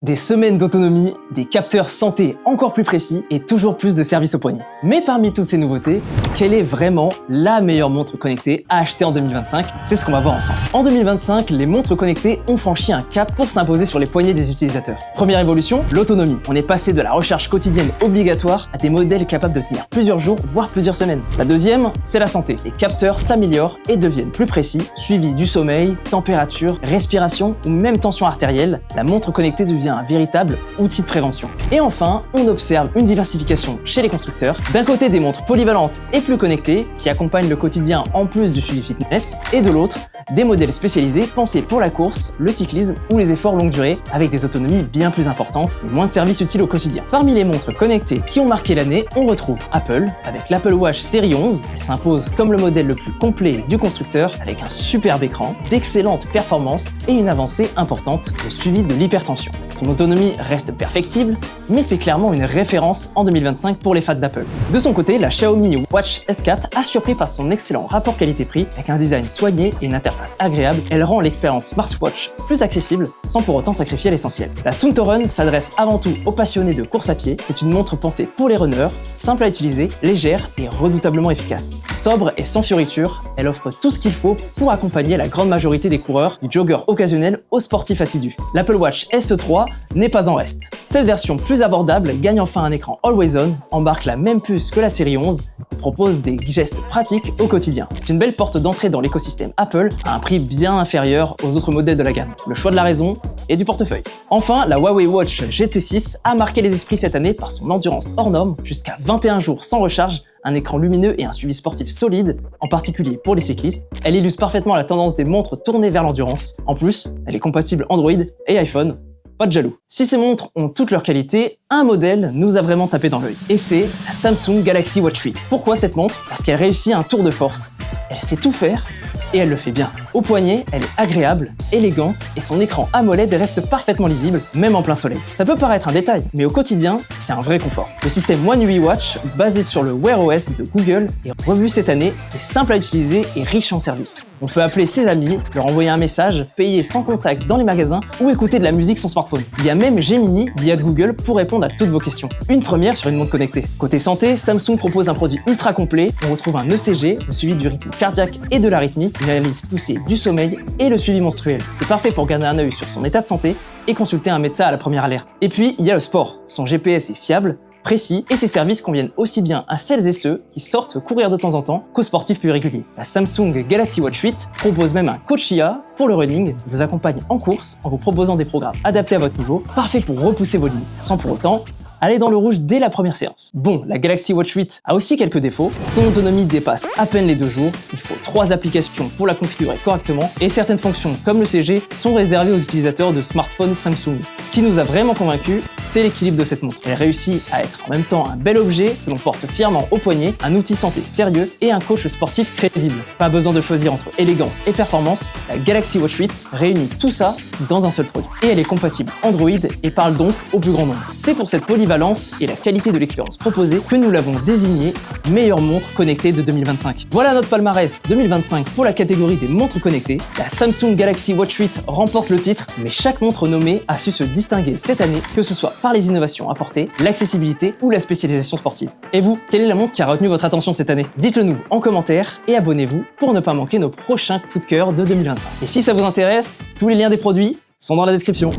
Des semaines d'autonomie, des capteurs santé encore plus précis et toujours plus de services au poignet. Mais parmi toutes ces nouveautés, quelle est vraiment la meilleure montre connectée à acheter en 2025? C'est ce qu'on va voir ensemble. En 2025, les montres connectées ont franchi un cap pour s'imposer sur les poignets des utilisateurs. Première évolution, l'autonomie. On est passé de la recharge quotidienne obligatoire à des modèles capables de tenir plusieurs jours, voire plusieurs semaines. La deuxième, c'est la santé. Les capteurs s'améliorent et deviennent plus précis, suivis du sommeil, température, respiration ou même tension artérielle. La montre connectée devient un véritable outil de prévention. Et enfin, on observe une diversification chez les constructeurs. D'un côté, des montres polyvalentes et plus connectées qui accompagnent le quotidien en plus du suivi fitness, et de l'autre, des modèles spécialisés pensés pour la course, le cyclisme ou les efforts longue durée avec des autonomies bien plus importantes et moins de services utiles au quotidien. Parmi les montres connectées qui ont marqué l'année, on retrouve Apple avec l'Apple Watch série 11. Elle s'impose comme le modèle le plus complet du constructeur avec un superbe écran, d'excellentes performances et une avancée importante, le suivi de l'hypertension. Son autonomie reste perfectible, mais c'est clairement une référence en 2025 pour les fans d'Apple. De son côté, la Xiaomi Watch S4 a surpris par son excellent rapport qualité-prix avec un design soigné et une interface agréable. Elle rend l'expérience smartwatch plus accessible sans pour autant sacrifier l'essentiel. La Suntoron s'adresse avant tout aux passionnés de course à pied. C'est une montre pensée pour les runners, simple à utiliser, légère et redoutablement efficace. Sobre et sans fioritures, elle offre tout ce qu'il faut pour accompagner la grande majorité des coureurs, du jogger occasionnel au sportif assidu. L'Apple Watch SE3 n'est pas en reste. Cette version plus abordable gagne enfin un écran Always On, embarque la même puce que la série 11 et propose des gestes pratiques au quotidien. C'est une belle porte d'entrée dans l'écosystème Apple à un prix bien inférieur aux autres modèles de la gamme. Le choix de la raison et du portefeuille. Enfin, la Huawei Watch GT6 a marqué les esprits cette année par son endurance hors norme, jusqu'à 21 jours sans recharge, un écran lumineux et un suivi sportif solide, en particulier pour les cyclistes. Elle illustre parfaitement la tendance des montres tournées vers l'endurance. En plus, elle est compatible Android et iPhone. Pas de jaloux. Si ces montres ont toutes leurs qualités, un modèle nous a vraiment tapé dans l'œil. Et c'est la Samsung Galaxy Watch 8. Pourquoi cette montre? Parce qu'elle réussit un tour de force. Elle sait tout faire et elle le fait bien. Au poignet, elle est agréable, élégante et son écran AMOLED reste parfaitement lisible, même en plein soleil. Ça peut paraître un détail, mais au quotidien, c'est un vrai confort. Le système One UI Watch, basé sur le Wear OS de Google, est revu cette année, est simple à utiliser et riche en services. On peut appeler ses amis, leur envoyer un message, payer sans contact dans les magasins ou écouter de la musique sans smartphone. Il y a même Gemini via Google pour répondre à toutes vos questions. Une première sur une montre connectée. Côté santé, Samsung propose un produit ultra complet. On retrouve un ECG, le suivi du rythme cardiaque et de l'arythmie, une analyse poussée du sommeil et le suivi menstruel. C'est parfait pour garder un œil sur son état de santé et consulter un médecin à la première alerte. Et puis, il y a le sport. Son GPS est fiable, précis et ses services conviennent aussi bien à celles et ceux qui sortent courir de temps en temps qu'aux sportifs plus réguliers. La Samsung Galaxy Watch 8 propose même un coach IA pour le running, qui vous accompagne en course en vous proposant des programmes adaptés à votre niveau, parfait pour repousser vos limites, sans pour autant aller dans le rouge dès la première séance. Bon, la Galaxy Watch 8 a aussi quelques défauts. Son autonomie dépasse à peine les 2 jours, il faut 3 applications pour la configurer correctement, et certaines fonctions comme le CG sont réservées aux utilisateurs de smartphones Samsung. Ce qui nous a vraiment convaincus, c'est l'équilibre de cette montre. Elle réussit à être en même temps un bel objet que l'on porte fièrement au poignet, un outil santé sérieux et un coach sportif crédible. Pas besoin de choisir entre élégance et performance, la Galaxy Watch 8 réunit tout ça dans un seul produit. Et elle est compatible Android et parle donc au plus grand nombre. C'est pour cette polyvalence et la qualité de l'expérience proposée que nous l'avons désignée meilleure montre connectée de 2025. Voilà notre palmarès 2025 pour la catégorie des montres connectées. La Samsung Galaxy Watch 8 remporte le titre, mais chaque montre nommée a su se distinguer cette année, que ce soit par les innovations apportées, l'accessibilité ou la spécialisation sportive. Et vous, quelle est la montre qui a retenu votre attention cette année? Dites-le nous en commentaire et abonnez-vous pour ne pas manquer nos prochains coups de cœur de 2025. Et si ça vous intéresse, tous les liens des produits sont dans la description.